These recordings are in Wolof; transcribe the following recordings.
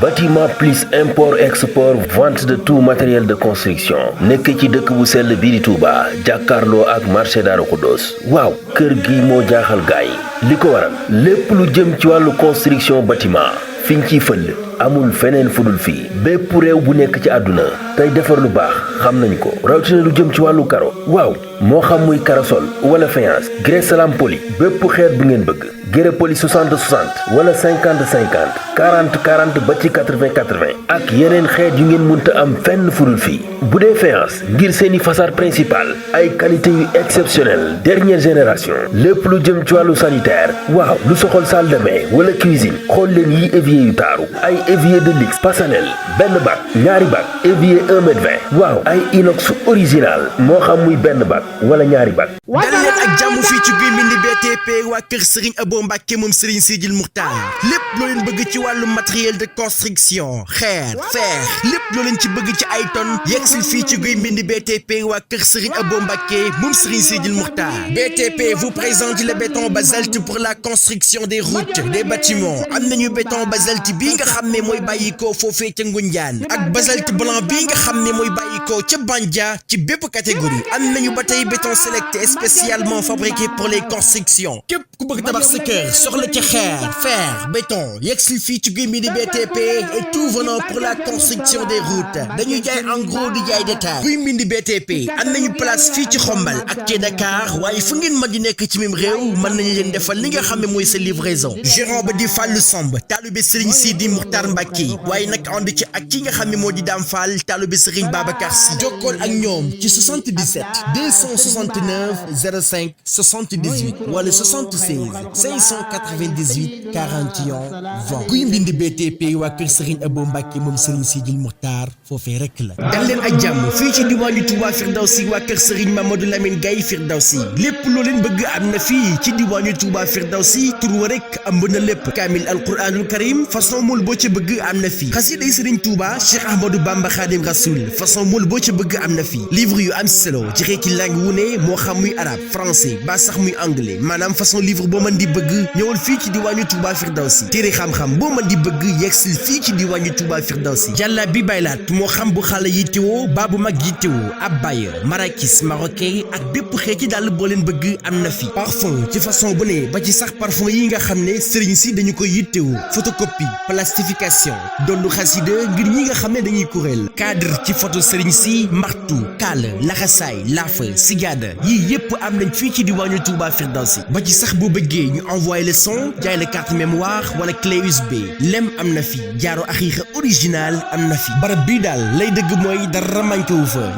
bâtiment plus import export vente de tout matériel de construction nekk ci dëkk bu sell bii di Touba jàkkaarloo ak marché Darou Khoudoss waaw kër gi moo jaaxal gaay li ko waral lépp lu jëm ci wàllu construction bâtiment fiñ ciy fël amul feneen fudul fii bépp réew bu nekk ci àdduna tey defar lu baax xam nañu ko rawatina lu jëm ci wàllu karo waaw moo xam muy karosol wala faïence grès salam poli bépp xeet bu ngeen bëgg grès poli 60 60 wala 50 50 40 40 ba ci 80 80 ak yeneen xeet yu ngeen mënta am fenn fudul fii bu dee faïence ngir seeni façade principale ay qualité yu exceptionnelle dernière génération lépp lu jëm ci wàllu sanitaire waaw lu soxol salle de bain wala cuisine xool leen yi évier yu taaru ay évier de luxe Pasanel benn bac ñaari bac évier 1m20 waaw ay inox original moo xam muy benn bac wala ñaari bac. dal leen ak jàmm fii ci Guy Mbind BTP waa kër Serigne Abo Mbacke moom Serigne Sidil Muxtaar lépp loo leen bëgg ci wàllu matériel de construction xeer fer lépp loo leen ci bëgg ci ay tonnes yegsil fii ci Guy Mbind BTP waa kër Serigne Abo Mbacke moom Serigne Sidil Muxtaar BTP vous présente le béton basalte pour la construction des routes des bâtiments am nañu béton basalte bii nga xam ne mooy bàyyikoo foofee ca Ngunjaan ak basalte blanc bii nga xam ne mooy bàyyikoo ca Bandia ci bépp catégorie am nañu ba tey béton sélecté spécialement fabriqué pour les constructions képp ku bëgg tabax sa kër soxla ci xeer fer béton yegsil fii ci Guy Mbind BTP et tout venant pour la construction des routes dañuy jaay en gros di jaay détail Guy Mbind BTP am nañu place fii ci Xombal ak ci Dakar waaye fu ngeen mën di nekk ci même réew mën nañu leen defal li nga xam ne mooy sa livraison gérant ba di Fallou Samb taalibe Serigne Sidi Muxtaar Mbacke waaye nag ànd ci ak ki nga xam ne moo di Dame Fall taalibe Serigne Babacar Sy jokkool ak ñoom ci 77 269 05 78 wala 76 598 41 20 Guy Mbind BTP waa kër Serigne Abo Mbacke moom Serigne Sidil Muxtaar foofee rek la dal leen ak jàmm fii ci diwaanu Touba Firdawsi waa kër Serigne Mamadou Lamine Gaye Firdawsi lépp loo leen bëgg am na fii ci diwaanu Touba Firdawsi tur wa rek ëmb na lépp kaamil alquranul karim façon mool boo ci bëgg am na fii xasiday Serigne Touba Cheikh Ahmadou Bamba Khadim Rasoul façon mool boo ci bëgg am na fii livre yu am solo ci xeeti langue wu ne moo xam muy arabe français ba sax muy anglais maanaam façon livre boo mën di bëgg ñëwal fii ci diwaanu Touba Firdawsi téere xam-xam boo mën di bëgg yegsil fii ci diwaanu Touba Firdawsi jàlla bi baylaat moo xam bu xale yittewoo baa bu mag yittewoo abaya marakis marocain ak bépp xeeti dàll boo leen bëgg am na fi parfum ci façon bu ne ba ci sax parfum yi nga xam ne sëriñ si dañu koy yittewoo photocopie plastification dollu xasida ngir ñi nga xam ne dañuy kuréel cadre ci photo sëriñ si martu kaala laxasaay laafa sijaada yii yépp am nañ fii ci diwaanu Touba Firdawsi ba ci sax bu bëggee ñu envoyé le son jaay la carte mémoire wala clé USB lem am na fi jaaro axiixa original am na fi barab bii daal lay dëgg mooy dara manqué wu fa.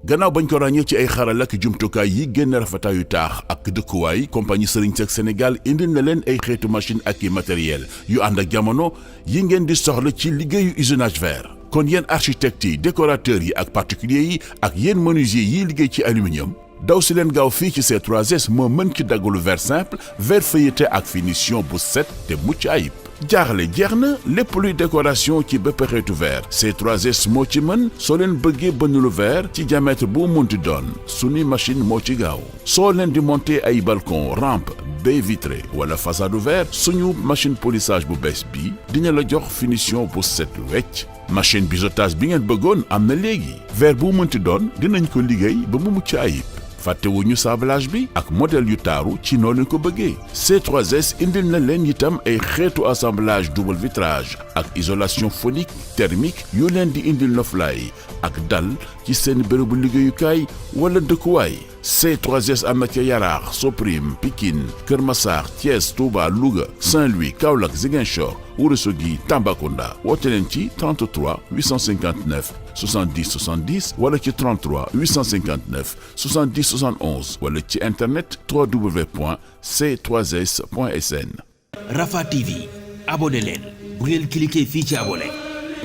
gannaaw bañ ko ràññee ci ay xaral ak jumtukaay yi génn rafetaayu taax ak dëkkuwaay compagnie Serigne Seck Sénégal indil na leen ay xeetu machine ak i matériel yu ànd ak jamono yi ngeen di soxla ci liggéeyu usinage verre. kon yéen architectes yi décorateurs yi ak particuliers yi ak yéen menuisier yiy liggéey ci aluminium daw si leen gaaw fii ci C3S moo mën ci daggalu verre simple verre feuilleté ak finition bu set te mucc ayib. jaaxle jeex na lépp luy décoration ci bépp xeetu verre C3S moo ci mën soo leen bëggee bënn verre ci diamètre bu munti doon suñu machine moo ci gaaw soo leen di monter ay balcon rampe baie vitrée wala façade verre suñu machine polissage bu bees bi dina la jox finition bu set wecc machine biseautage bi ngeen bëggoon am na léegi verre bu munti doon dinañ ko liggéey ba mu mucc ayib. fàttewuñu sablage bi ak modèle yu taaru ci noo leen ko bëggee C3S indil na leen itam ay xeetu assemblage double vitrage ak isolation phonique thermique yu leen di indil noflaay ak dal ci seen bërëbu liggéeyukaay wala dëkkuwaay. C3S am na ca Yaraax Soprim Pikine Kër Massar Thiès Touba Louga Saint-Louis Kaolack Ziguinchor Ourossogui Tambacounda woote leen ci 33 859 70 70 wala ci 33 859 70 71 wala ci internet www.c3s.sn. Rafah TV abonné leen bu ngeen cliquer fii ci abonné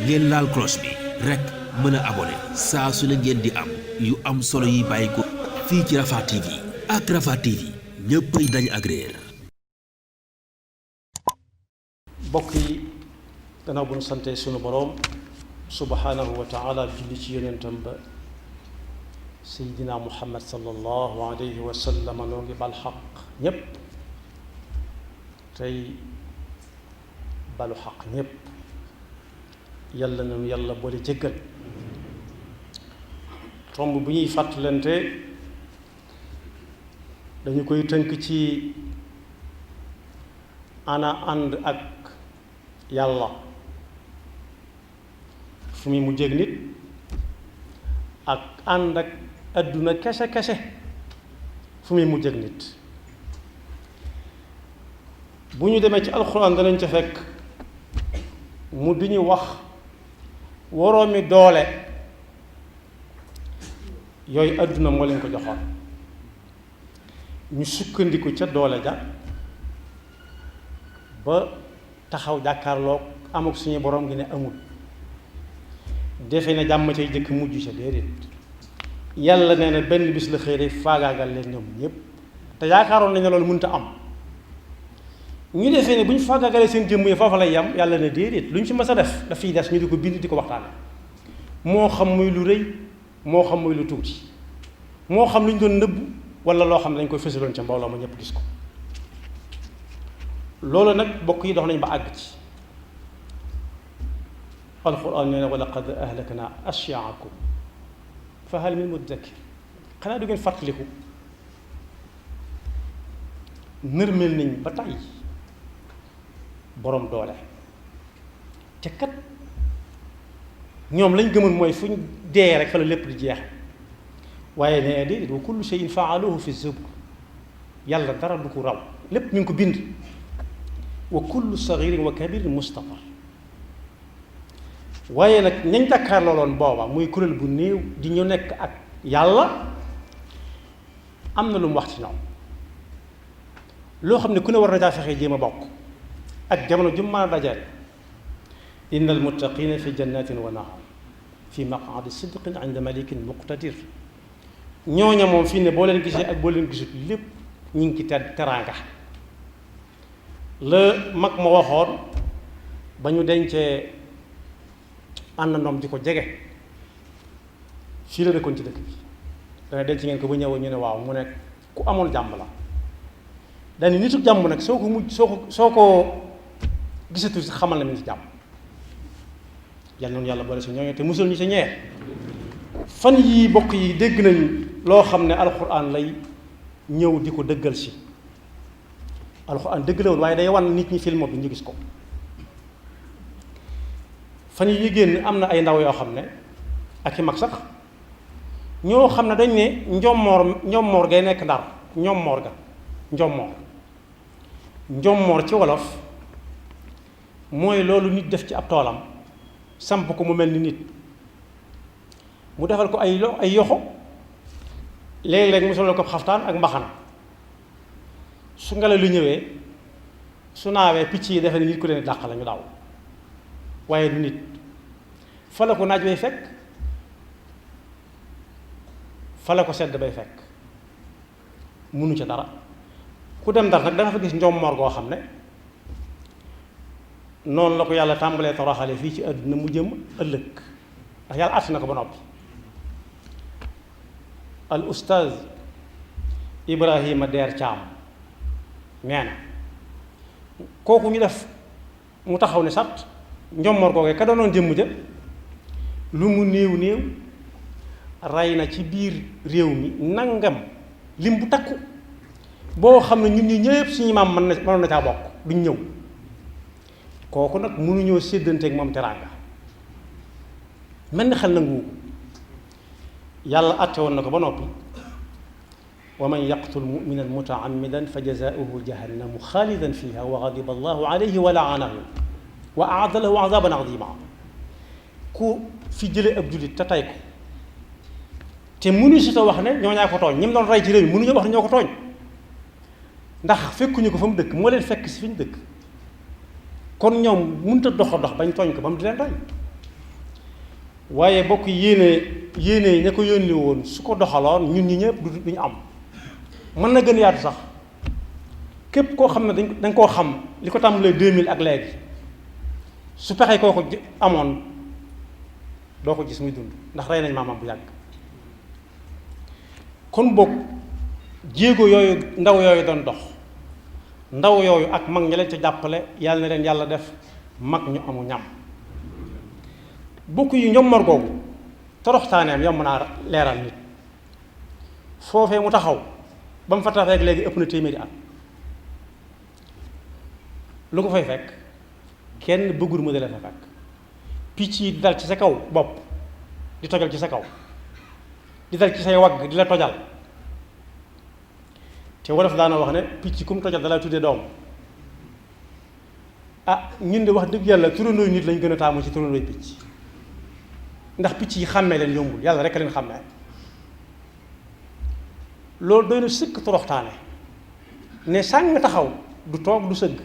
ngeen laal cloche bi rek mën a abonné saa su ne ngeen di am yu am solo yi bàyyi ko fii ci Rafah TV ak Rafah TV ñëppay dañ ak réer. mbokk yi gannaaw bu ñu sante sunu boroom subhaanahu wa taala julli ci yonentam ba Seydina Muhammad sallallahu alayhi wa sallam noo ngi bal xaq ñépp tey balu xaq ñépp yàlla nañu yàlla boole jéggal. tomb bu ñuy fàttalante dañu koy tënk ci ana ànd ak yàlla fu muy mujjéeg nit ak ànd ak adduna kese kese fu muy mujjéeg nit. bu ñu demee ci alxuraan danañ ca fekk mu di ñu wax woroomi doole yooyu adduna moo leen ko joxoon ñu sukkandiku ca doole ja ba taxaw jàkkaarloog amuk suñu borom gi ne amul defe na jàmm cay jëkk mujj ca déedéet. yàlla nee na benn bis la xëy rek faagaagal leen ñoom ñépp te yaakaaroon nañ ne loolu mënta am ñu defee ne bu ñu faagaagalee seen jëmm yi foofa lay yam yàlla ne déedéet lu ñu ci mës a def daf fiy des ñu di ko bind di ko waxtaane moo xam muy lu rëy moo xam muy lu tuuti moo xam lu ñu doon nëbb wala loo xam ne dañ koy fësaloon ca mbooloo ma ñëpp gis ko. loolu nag bokk yi dox nañ ba àgg ci alquran nee na wa laqad ahlakna ashyaakum fa hal min muddakir. xanaa du ngeen fàttaliku nërmeel nañ ba tey borom doole te kat ñoom lañ gëmoon mooy fu ñu dee rek fa la lépp di jeex waaye nee déedéet wa kullu shay'in faaluhu fi zubur yàlla dara du ko raw lépp ñu ngi ko bind wa kullu sagirin wa kabirin mustaqar. waaye nag ñañ jàkkaar looloon booba muy kuréel bu néew di ñu nekk ak yàlla am na lu mu wax ci ñoom loo xam ne ku ne war na caa fexee jéem a bokk ak jamono ju mën a dajeel. inna almuttaqina fi jannatin wa nahar fi maqaadi sidqin inda malikin muqtadir. ñooña moom fii ne boo leen gisee ak boo leen gisut lépp ñu ngi ci teraanga la mag ma waxoon ba ñu dencee àndandoom di ko jege fii la nekkoon ci dëkk bi dana denc ngeen ko ba ñëw ñu ne waaw mu ne ku amoon jàmm la dañu nitu jàmm nag soo ko gisatu si xamal na mi ngi ci jàmm. yàlla noonu yàlla boole si ñooñu te musul ñu si ñee. fan yii bokk yi dégg nañ loo xam ne alxuraan lay ñëw di ko dëggal si alxuraan dëgg la woon waaye day wan nit ñi film bi ñu gis ko. fan yi génn am na ay ndaw yoo xam ne ak i mag sax ñoo xam ne dañ ne njommoor gay nekk Ndar njommoor ci wolof mooy loolu nit def ci ab toolam samp ko mu mel ni nit mu defal ko ay yoxo léeg-léeg mu solal ko xaftaan ak mbaxana su ngelaw lu ñëwee su naawee picc yi defe ne nit ku leen dàq la ñu daaw waaye du nit fa la ko naaj bay fekk fa la ko sedd bay fekk munu ca dara ku dem Ndar nag danga fa gis njommoor goo xam ne noonu la ko yàlla tàmbalee toroxale fii ci àdduna mu jëm ëllëg ndax yàlla àtt na ko ba noppi. al ustaaz Ibrahima Der Caam nee na kooku ñu def mu taxaw ne sat njommoor googee ka doonoon jëmm ja lu mu néew néew rey na ci biir réew mi nangam lim bu takku boo xam ne ñun ñi ñëpp suñu maam mënoon na caa bokk duñ ñëw kooku nag mënuñoo séddanteeg moom teraanga mel ni xel nangu yàlla àtte woon na ko ba noppi wa man yaqtul muminan mutaammidan fa jazaauhu jahannamu xaalidan fiha wa gadiba allahu alayhi wa laanahu wa aada lahu azaban azima ku fi jële ab jullit te tay ko te mënu si ta wax ne ñoo ñaa ko tooñ ñi mu doon rey ci réew mi mënuñoo wax ne ñoo ko tooñ ndax fekkuñu ko fa mu dëkk moo leen fekk si fi ñu dëkk kon ñoom mënut a dox bañ tooñ ko ba mu di leen rey waaye bokk yéene ña ko yónni woon su ko doxaloon ñun ñi ñëpp duñu am mën na gën yaatu sax képp koo xam ne dañ koo xam li ko tàmbalee 2000 ak léegi su pexee koo ko amoon doo ko gis muy dund ndax rey nañ maamam bu yàgg kon boog jéego yooyu ndaw yooyu doon dox ndaw yooyu ak mag ñi leen ca jàppale yàlla na leen yàlla def mag ñu amu ñam bokk yu ñommor googu toroxtaaneem yomb naa leeral nit foofee mu taxaw ba mu fa tax rek léegi ëpp na téeméeri at lu ko fay fekk kenn bëggul mu dale fa fekk picc yi di dal ci sa kaw bopp di tojal ci sa kaw di dal ci say wagg di la tojal te wolof daana wax ne picc kum tojal dalay tuddee doom ah ñun de wax dëgg yàlla turandooy nit lañ gën a taamu ci turandooy picc ndax picc yi xàmmee leen yombul yàlla rek leen xàmmee loolu doy na sëkk toroxtaane ne sàng taxaw du toog du sëgg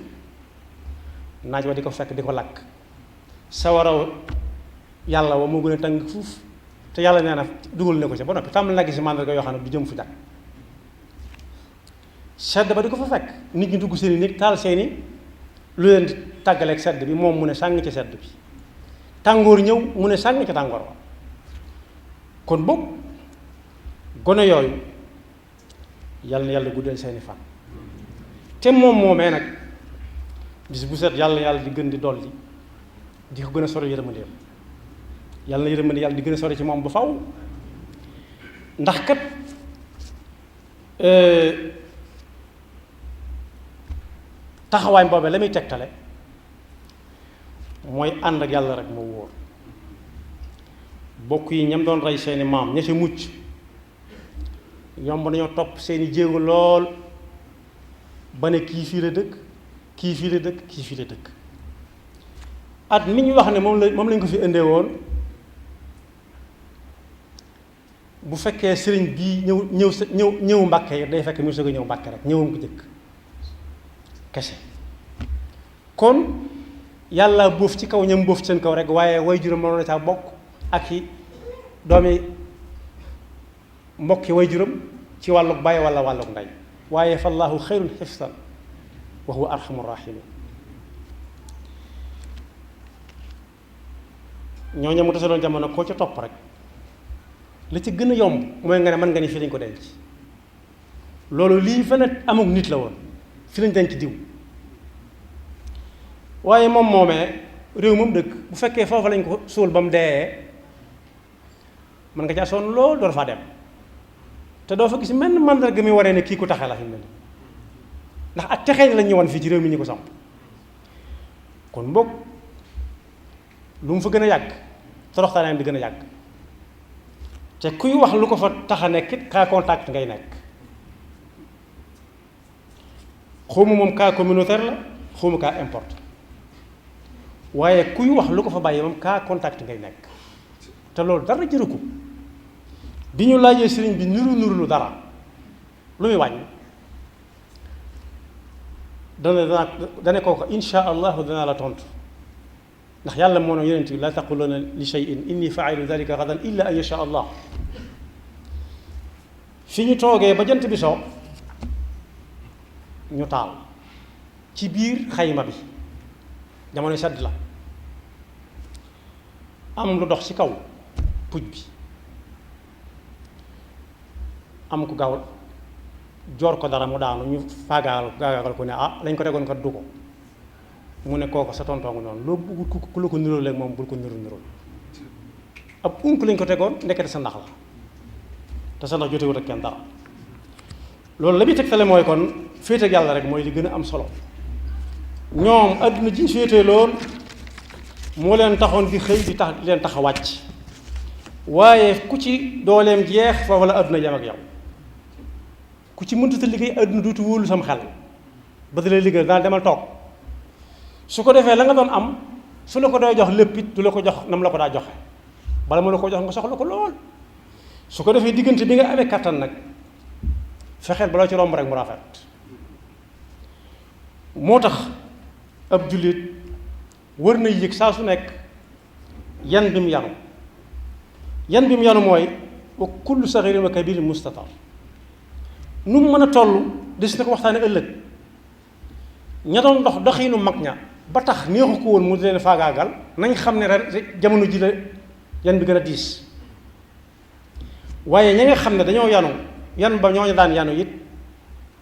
naaj wa di ko fekk di ko lakk sawaraw yàlla wa moo gën a tàng fuuf te yàlla nee na dugal ne ko ci ba noppi tàmbali na gis si màndarga yoo xam ne du jëm fu jag sedd ba di ko fa fekk nit ñi dugg seeni néeg taal seeni lu leen di tàggaleeg sedd bi moom mu ne sàng ci sedd bi tàngoor ñëw mu ne sàng ci tàngoor wa kon boog gone yooyu yàlla na yàlla guddal seeni fan te moom moomee nag bis bu set yàlla di gën di dolli di ko gën a sori yërmandeem yàlla na yërmande yàlla di gën a sori ci moom ba faw ndax kat taxawaay boobee la muy tegtale mooy ànd ak yàlla rek moo wóor bokk yi ñam doon rey seeni maam ña ca mucc yomb nañoo topp seeni jéego lool ba ne kii fii la dëkk kii fii la dëkk kii fii la dëkk at mi ñu wax ne moom lañ ko fi indee woon bu fekkee sëriñ bii ñëw Mbàkke yi day fekk mu soog a ñëw Mbàkke rek ñëwam ko jëkk kese kon yàlla bóof ci kaw ñam bóof ci seen kaw rek waaye way juróom mënoon na caa bokk ak i doomi mbokki way juróom ci wàllug bàyyi wala wàllug ndey waaye fa llaahu xayrun xifsan wa huwa arhamur rahimin ñooñu mu tasaloon jamono koo ca topp rek la ci gën a yomb mooy nga ne mën nga ni fii lañ ko denc loolu lii fa ne amuk nit la woon fi lañ denc diw waaye moom moomee réew moom dëkk bu fekkee foofu lañ ko suul ba mu dee mën nga caa sonn lool door faa dem te doo fa gis menn mandarga mi waree ne kii ku taxe la fi mu ne ndax ak texee lañ ñëwoon fii ci réew mi ñu ko samp kon mbokk lu mu fa gën a yàgg toroxtaanam di gën a yàgg te kuy wax lu ko fa tax a nekk it cas contact ngay nekk xawma moom cas communautaire la xawma cas importe waaye kuy wax lu ko fa bàyyi moom cas contact ngay nekk te loolu dara jëru ko bi ñu laajee sëriñ bi nuru lu dara lu muy wàññi dana kooku insha allahu danaa la tontu ndax yàlla moo ne yonent bi laa taquluna li shay'in inni faa'ilu dhalika gadan illa an yasha allah fi ñu toogee ba jant bi soo ñu taal ci biir xayma bi jamono sedd la am lu dox ci kaw puj bi am ku gaaw joor ko dara mu daanu ñu faagaagal ko ne lañ ko tegoon kat du ko mu ne kooku sa tontongu noonu loo bëggul ku la ko niróo léegi moom bul ko niróo ab unk lañ ko tegoon ndekete sa ndax la te sa ndax jotewut ak kenn dara loolu la muy tegtale mooy kon féete ak yàlla rek mooy li gën a am solo ñoom adduna ji féete lool moo leen taxoon di xëy di leen tax a wàcc waaye ku ci dooleem jeex foofu la adduna yem ak yow ku ci mënta liggéey adduna duutu wóolu sam xel ba da lay liggéey daal demal toog su ko defee la nga doon am su la ko doy jox lépp it du la ko jox nam la ko daa joxe bala mu la ko jox nga soxla ko lool su ko defee diggante bi nga amee kattan nag fexeel baloo ci romb rek mu rafet moo tax ab jullit wër na yëg saa su nekk yan bi mu yanu mooy wa kullu saxirin wa kabirin mustatar nu mu mën a toll des na ko waxtaane ëllëg ña doon dox doxiinu mag ña ba tax neexu ko woon mu di leen faagaagal nañ xam ne ren jamono ji la yan bi gën a diis waaye ña nga xam ne dañoo yanu yan ba ñooñu daan yanu it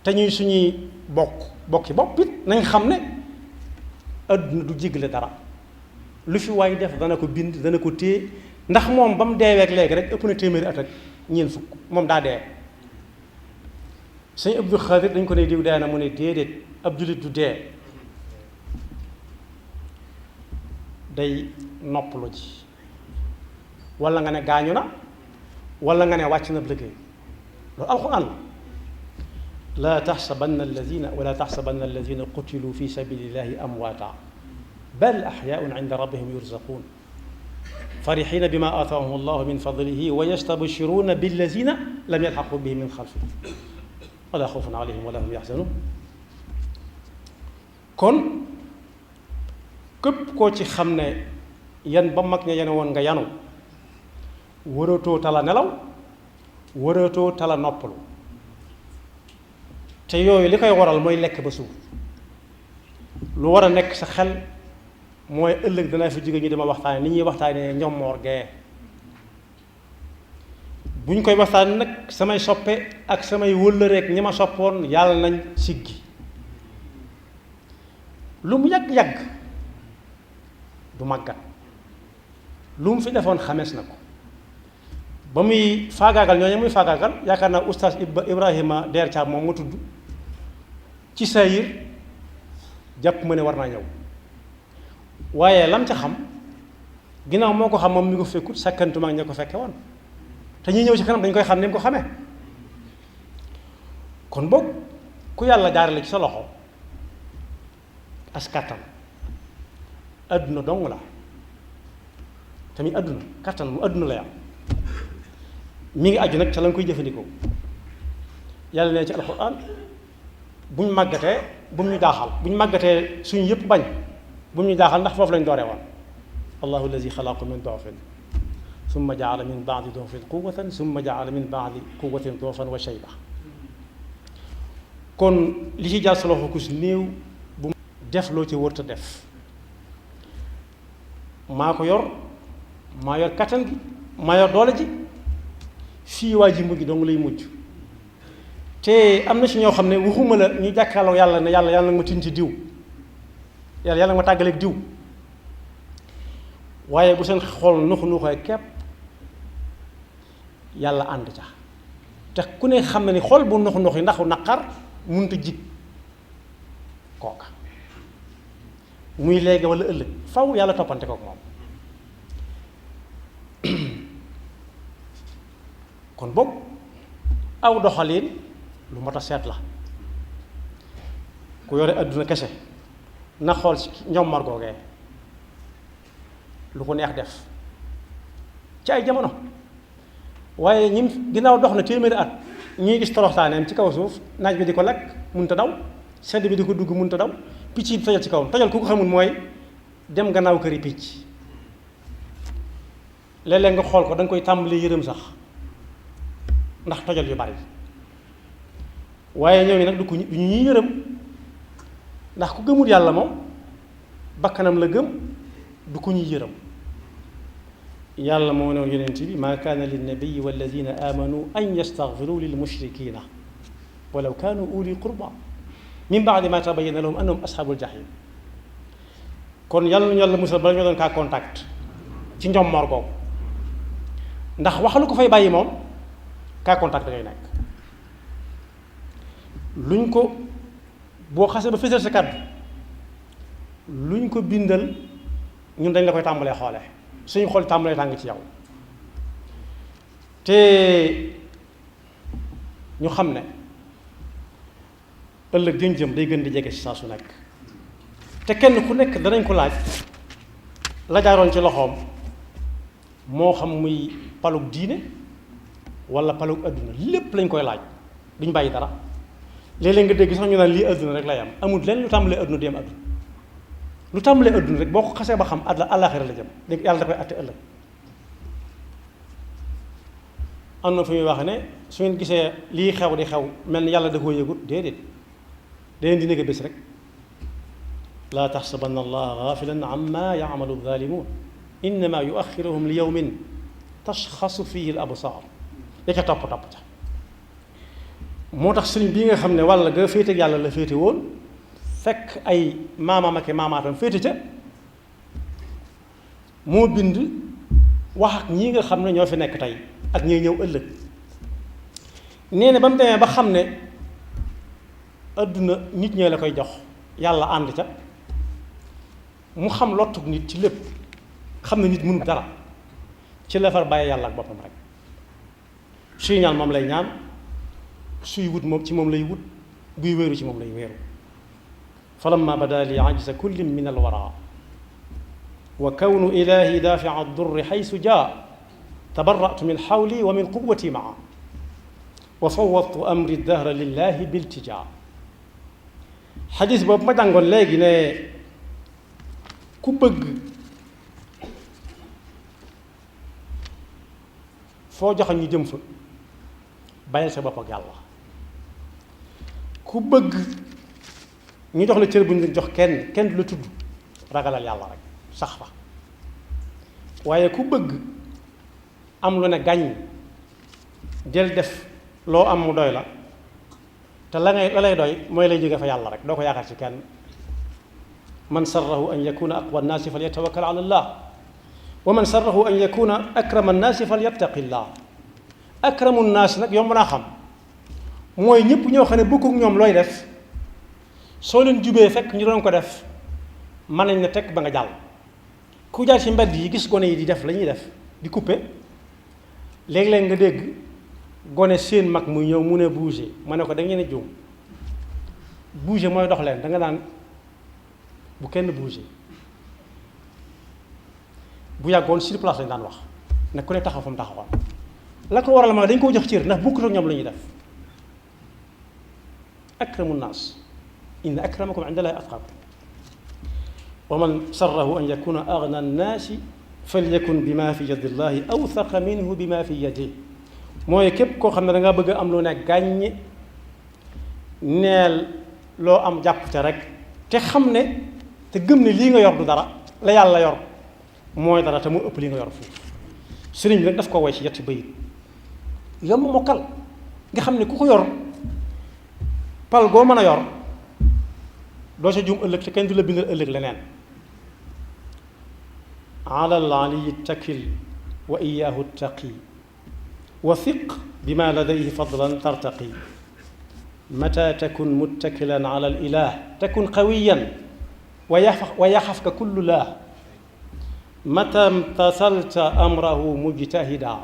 te ñuy suñuy bokki bopp it nañ xam ne adduna du jéggale dara lu fi waay def dana ko bind dana ko téye ndax moom ba mu deeweek léegi rek ëpp na téeméeri at ak ñeent fukk moom daa dee sëñ Abdou Khadir dañ ko ne diw dee na mu ne déedéet ab jullit du dee day noppalu ji wala nga ne gaañu na wala nga ne wàcc na liggéey loolu alxuraan la taxsabanna alladina wala taxsabanna alladina qutilu fi sabilillahi amwaata bal axyaun inda rabbihim yurzaqun farixina bima aataahum allahu min fadlihi wa yastabshiruna billadina lam yalxaqu bihim min xalfihim wala xawfun alayhim wala hum yaxzanun kon képp koo ci xam ne yan ba mag ña yene woon nga yanu waratoo tala nelaw waratoo tala noppalu te yooyu li koy waral mooy lekk ba suur lu war a nekk sa xel mooy ëllëg danaa fi jóge ñu dama waxtaane ni ñuy waxtaane ñommoor gee bu ñu koy waxtaane nag samay soppe ak samay wëllëreek ñi ma soppoon yàlla nañ siggi lu mu yàgg-yàgg du màggat lu mu fi defoon xamees na ko ba muy faagaagal ñooñu muy faagaagal yaakaar naa oustaz Ibrahima Der Thiam moom nga tudd ci sayir jàpp ma ne war naa ñëw waaye lam ca xam ginnaaw moo ko xam moom mi ko fekkut sakkantuma ak ña ko fekke woon te ñuy ñëw ci kanam dañ koy xam ni mu ko xamee kon boog ku yàlla jaarale ci sa loxo as kàttan adduna dong la tamit adduna kàttan mu adduna la yam mi ngi aju nag ca la nga koy jëfandikoo yàlla ne ci alxuraan buñ màggatee bu mu ñu daaxal buñ màggatee suñu yëpp bañ bu mu ñu daaxal ndax foofu lañ dooree woon allahu allazi xalaqa min dofin summa jaala min baadi dofin quwatan summa jaala min baadi quwatin dofan wa shayba kon li ci jaar sa loxo ku si néew bu def loo ci wërta def maa ko yor maa yor kattan gi maa yor doole ji fii waa ji mujj dong lay mujj te am na si ñoo xam ne waxuma la ñu jàkkaarloo yàlla ne yàlla nag ma tin ci diw yàlla nag ma tàggaleeg diw waaye bu seen xool nuxu nuxee kepp yàlla ànd ca te ku ne xam ne ni xool bu nuxu nux yi ndaxu naqar mënut a jig kooka muy léegi walla ëllëg faw yàlla toppante kook moom kon boog aw doxalin lu mot a seet la ku yore adduna kese na xool ci ñoom googee lu ko neex def ci ay jamono waaye ñim ginnaaw dox na téeméeri at ñuy gis toroxtaaneem ci kaw suuf naaj bi di ko lekk mënut a daw sedd bi di ko dugg mënut a daw picc yi tojal ci kawam tojal ku ko xamul mooy dem gannaaw këri picc léeg-léeg nga xool ko da nga koy tàmbali yërëm sax ndax tojal yu bari waaye ñooñu nag du ñu ñuy yërëm ndax ku gëmul yàlla moom bakkanam la gëm du ko ñuy yërëm yàlla moo ne woon yonent bi maa kaana linnabiyi walladina amanu an yastaghfiru lil mushrikina walaw kaanu uli qurba min baadi ma tabayyana lahum annahum ashabul jahim kon yàlla nañu yàlla musal bala ñoo doon kaa contact ci njommoor googu ndax wax lu ko fay bàyyi moom kaa contact da ngay nekk luñ ko boo xasee ba fësal sa kàddu luñ ko bindal ñun dañ la koy tàmbalee xoole suñu xool tàmbalee tàng ci yow te ñu xam ne ëllëg jën jëm day gën di jege ci saa su nekk te kenn ku nekk danañ ko laaj la jaaroon ci loxoom moo xam muy palug diine wala palug adduna lépp lañ koy laaj duñ bàyyi dara léeg-léeg nga dégg sax ñu naan lii adduna rek lay am amul lenn lu tàmbalee adduna di am adduna lu tàmbalee adduna rek boo ko xasee ba xam àllaaxira la jëm dégg yàlla da koy atte ëllëg am na fu muy wax ne su ngeen gisee lii xew di xew mel ni yàlla da koo yëgut déedéet daneen di nekk bés rek laa taxsabanna allaha gaafilan amma yaamalu zaalimuun innama yuaxiruhum li yawmin tashxasu fihi al absaar ya ca topp ca moo tax sëriñ bii nga xam ne wàll ga féete ak yàlla la féete woon fekk ay maamam ak maamaatam féete ca moo bind wax ak ñii nga xam ne ñoo fi nekk tey ak ñuy ñëw ëllëg nee na ba mu demee ba xam ne adduna nit ñee la koy jox yàlla ànd ca mu xam lottuk nit ci lépp xam ne nit mënul dara ci la far bàyyi yàlla ak boppam rek suy ñaan moom lay ñaan suy wut moom ci moom lay wut buy wéeru ci moom lay wéeru falamma bada li ajza kullin min alwara wa kawnu ilahi dafia durri xaysu jaa tabaratu min xawli wa min quwati maa wa fawwadtu amri dahra lillahi biltijaa xadis boobu ma jàngoon léegi ne ku bëgg foo joxe ñu jëm fa bàyyil sa bopp ak yàlla ku bëgg ñu jox la cër bu ñu jox kenn du la tudd ragalal yàlla rek sax fa waaye ku bëgg am lu ne gàññ del def loo am mu doy la te la lay doy mooy lay jóge fa yàlla rek doo ko yaakaar ci kenn man sarrahu an yakuna aqwa nnaasi fal yatawakkal ala allah wa man sarrahu an yakuna akrama nnaasi fal yattaqi llah akramu nnaas nag yomb naa xam mooy ñëpp ñoo xam ne bokkuk ñoom looy def soo leen jubee fekk ñu doon ko def mën nañ ne teg ba nga jàll ku jaar ci mbedd yi gis gone yi di def la ñuy def di couper léeg-léeg nga dégg gone seen mag muy ñëw mu ne bouger ma ne ko da ngeen a juum bouger mooy dox leen da nga naan bu kenn bouger bu yàggoon sur place lañ daan wax ne ku ne taxaw fa mu taxawoon la ko waral ma dañ koo jox cër ndax bokkut ak ñoom la ñuy def akramu nnaas inna akramakum inda llahi atqakum wa man sarrahu an yakuna agna nnaasi falyakun bima fi yadi llahi awthaqa minhu bima fi yadihi mooy képp koo xam ne da nga bëgg am lu ne gàññ neel loo am jàpp te rek te xam ne te gëm ne lii nga yor du dara la yàlla yor mooy dara te mu ëpp li nga yor foofu sëriñ bi nag daf ko woy ci yetti bayit yomb mokkal nga xam ne ku ko yor pal goo mën a yor doo sa juum ëllëg te kenn du la bindal ëllëg leneen ala al aliyi takil wa iyahu taqi wa thiq bima ladayhi fadlan tartaqi mata takun muttakilan ala al ilah takun qawiyan wa yaxafka kullu lah mata mtasalta amrahu mujtahida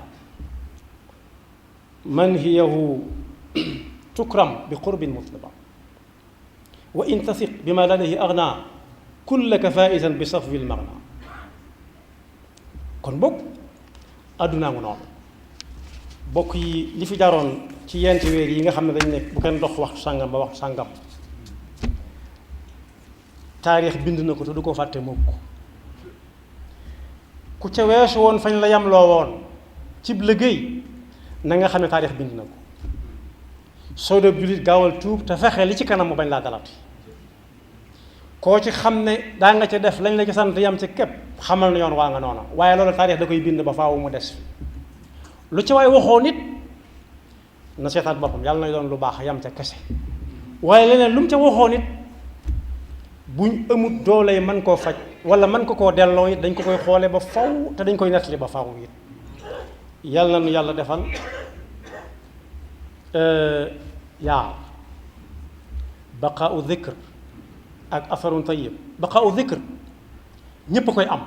manhiyahu tukram bi qurbin mutliba wa in tasiq bima ladayhi agna kullaka faisan bi safwi lmagna kon bokk addunaa ngu noonu bokk yi li fi jaroon ci yenti weer yi nga xam ne dañ nekk bu kenn dox waxtu sàngam ba waxtu sàngam taarix bind na ko te du ko fàtte mukk ku ca weesu woon fañ la yamloo woon cib liggéey na nga xam ne taarix bind na ko soo dee jullit gaawal tuub te fexe li ci kanam mu bañ laa dalati koo ci xam ne daa nga ca def lañ la ci sant yam ci képp xamal na yoon waa nga noona waaye loolu taarix da koy bind ba faawu mu des lu ci waay waxoo nit na seetaat boppam yàlla na doon lu baax yam ca kese waaye leneen lu mu ca waxoo nit buñ amut doole mën koo faj wala mën ko koo delloo it dañ ko koy xoole ba faw te dañ koy nettali ba faw it yàlla na nu yàlla defal yaar baqaau dhikr ak atharun tayyib baqaau dhikr ñépp a koy am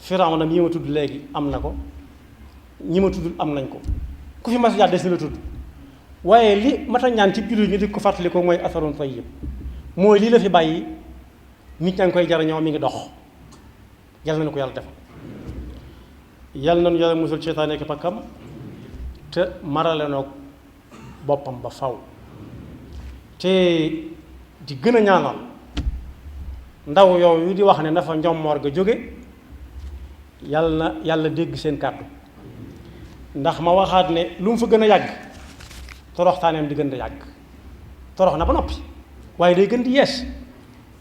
Firawna mi ma tudd léegi am na ko ñi ma tuddul am nañ ko ku fi mas jaar des na la tudd waaye li mata ñaan ci jullit ñi di ko fàttali ko mooy atharun tayyib mooy lii la fi bàyyi nit ñaa ngi koy jariñoo mi ngi dox yal na ko yàlla defal yal na nu yàlla musul seytaane ak pakkam te marale noog boppam ba faw te di gën a ñaanal ndaw yow yu di wax ne na fa njommoor ga jóge yàlla dégg seen kàddu ndax ma waxaat ne lu mu fa gën a yàgg toroxtaaneem di gën a yàgg torox na ba noppi waaye day gën di yees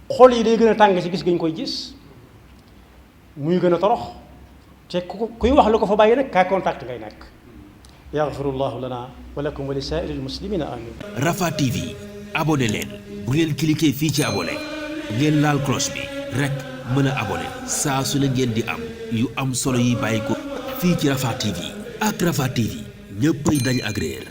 xol yi day gën a tàng ci gis gañ koy gis muy gën a torox te kuy wax lu ko fa bàyyi nag cas contact ngay nekk yaxfirullahu lana wa lakum wa li saa'iril muslimina amin. Rafah TV abonné leen bu ngeen cliquer fii ci abonné ngeen laal cloche bi rek mën a abonné saa su ne ngeen di am yu am solo yi bàyyi ko fii ci Rafah TV ak Rafah TV ñëppay dañ ak réer.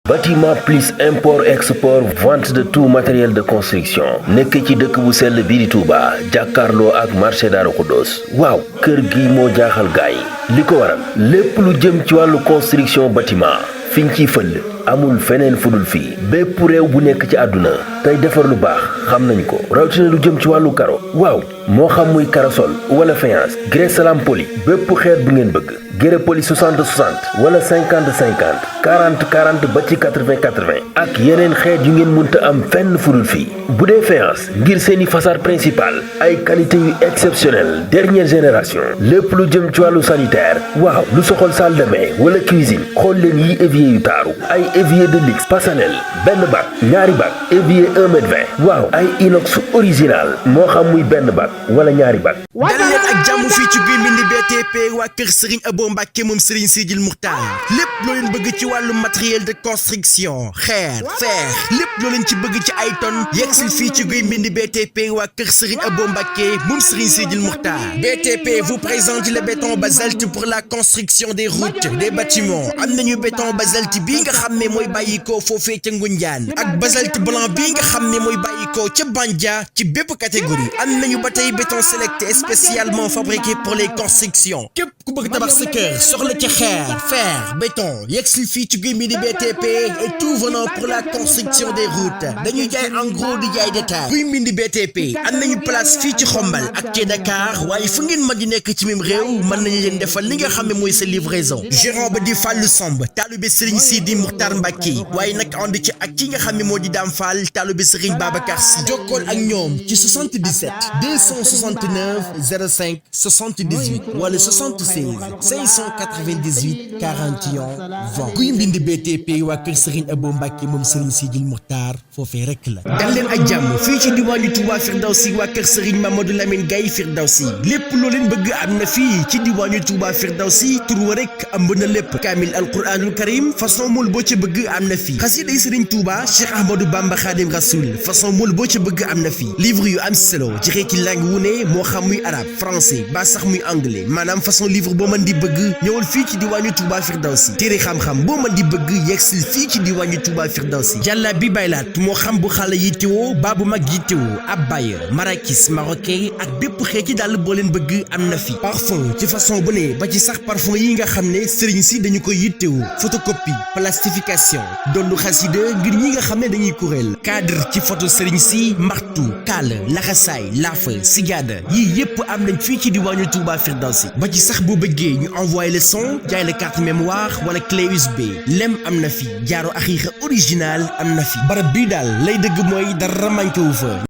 Bâtiment plus import export vente de tout matériel de construction nekk ci dëkk bu sell bii di Touba jàkkaarloo ak marché Darou Khoudoss waaw kër gi moo jaaxal gaay li ko waral lépp lu jëm ci wàllu construction bâtiment fiñ ciy fël amul feneen fudul fii bépp réew bu nekk ci àdduna tey defar lu baax xam nañ ko rawatina lu jëm ci wàllu karo waaw moo xam muy karosol wala faïence grès salam poli bépp xeet bu ngeen bëgg grès poli 60 60 wala 50 50 40 40 ba ci 80 80 ak yeneen xeet yu ngeen mënta am fenn fudul fii bu dee faïence ngir seeni façade principale ay qualité yu exceptionnelle dernière génération lépp lu jëm ci wàllu sanitaire waaw lu soxol salle de bain wala cuisine xool leen yi évier yu taaru ay évier de luxe Pasanel benn bac ñaari bac évier 1m20 waaw ay inox original moo xam muy benn bac wala ñaari bac. dal leen ak jàmm fii ci Guy Mbind BTP waa kër Serigne Abo Mbacke moom Serigne Sidil Muxtaar lépp loo leen bëgg ci wàllu matériel de construction xeer fer lépp loo leen ci bëgg ci ay tonnes yegsil fii ci Guy Mbind BTP waa kër Serigne Abo Mbacke moom Serigne Sidil Muxtaar. BTP vous présente le béton basalte pour la construction des routes des bâtiments am nañu béton basalte bii nga xam ne mooy bàyyikoo foofee ca Ngunjaan ak basalte blanc bii nga xam ne mooy bàyyikoo ca Bandia ci bépp catégorie am nañu ba tey béton sélecté spécialement fabriqué pour les constructions képp ku bëgg tabax sa kër soxla ca xeer fer béton yegsil fii ci Guy Mbind BTP et tout venant pour la construction des routes dañuy jaay en gros di jaay détail Guy Mbind BTP am nañu place fii ci Xombal ak ci Dakar waaye fu ngeen mën di nekk ci mim réew mën nañu leen defal li nga xam ne mooy sa livraison gérant ba di Fallou Samb taalibe Serigne Sidi Muxtaar Mbacke waaye nag ànd ci ak ki nga xam ne moo di Dame Fall taalibe Serigne Babacar Sy jokkool ak ñoom ci 77 269 05 78 wala 76 598 41 20 Guy Mbind BTP waa kër Serigne Abo Mbacke moom Serigne Sidil Muxtaar foofee rek la. dal leen ak jàmm fii ci diwaanu Touba Firdawsi waa kër Serigne Mamadou Lamine Gaye Firdawsi lépp loo leen bëgg am na fii ci diwaanu Touba Firdawsi tur wa rek ëmb na lépp kaamil alquranul karim façon mool boo ca bëgg am na fii xasiday Serigne Touba Cheikh Ahmadou Bamba Khadim Rasoul façon mool boo ca bëgg am na fii livre yu am solo ci xeeti langue wu ne moo xam muy arabe français ba sax muy anglais maanaam façon livre boo mën di bëgg ñëwal fii ci diwaanu Touba Firdawsi téere xam-xam boo mën di bëgg yegsil fii ci diwaanu Touba Firdawsi jàlla bi baylaat moo xam bu xale yittewoo baa bu mag yittewoo abaya marakis marocain ak bépp xeeti dàll boo leen bëgg am na fi parfum ci façon bu ne ba ci sax parfum yi nga xam ne sëriñ si dañu koy yittewoo photocopie plastification dollu xasida ngir ñi nga xam ne dañuy kuréel cadre ci photo sëriñ si martu kaala laxasaay laafa sijaada yii yépp am nañ fii ci diwaanu Touba Firdawsi ba ci sax bu bëggee ñu envoyé le son jaay la carte mémoire wala clé USB lem am na fi jaaro axiixa original am na fi barab bii daal lay dëgg mooy dara manqué wu fa.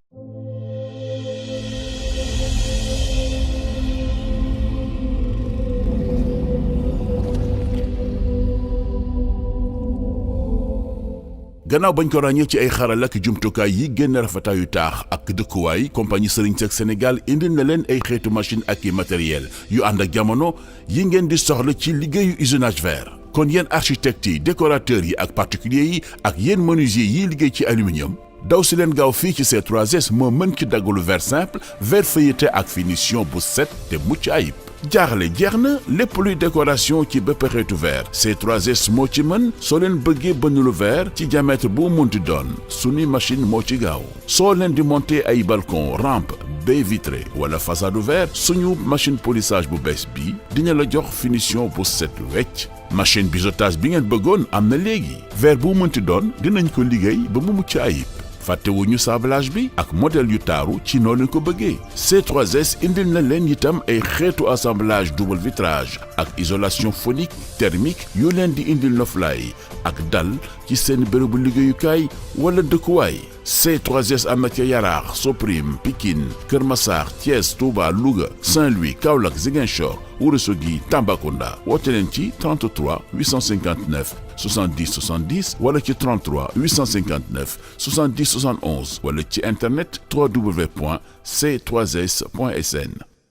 gannaaw bañ ko ràññee ci ay xaral ak jumtukaay yi génn rafetaayu taax ak dëkkuwaay compagnie Serigne Seck Sénégal indil na leen ay xeetu machine ak i matériel yu ànd ak jamono yi ngeen di soxla ci liggéeyu usinage verre. kon yéen architectes yi décorateurs yi ak particuliers yi ak yéen menuisier yiy liggéey ci aluminium daw si leen gaaw fii ci C3S moo mën ci daggalu verre simple verre feuilleté ak finition bu set te mucc ayib. jaaxle jeex na lépp luy décoration ci bépp xeetu verre C3S moo ci mën soo leen bëggee bënnulu verre ci diamètre bu munti doon suñuy machine moo ci gaaw soo leen di monter ay balcon rampe baie vitrée wala façade verre suñu machine polissage bu bees bi dina la jox finition bu set wecc machine biseautage bi ngeen bëggoon am na léegi verre bu munti doon dinañ ko liggéey ba mu mucc ayib fàttewuñu sablage bi ak modèle yu taaru ci noo leen ko bëggee C3S indil na leen itam ay xeetu assemblage double vitrage ak isolation phonique thermique yu leen di indil noflaay ak dal ci seen bërëbu liggéeyukaay wala dëkkuwaay C3S am na ca Yaraax Soprim Pikine Kër Massar Thiès Touba Louga Saint-Louis Kaolack Ziguinchor Ourossogui Tambacounda woote leen ci 33 859 70 70 wala ci 33 859 70 71 wala ci internet www.c3s.sn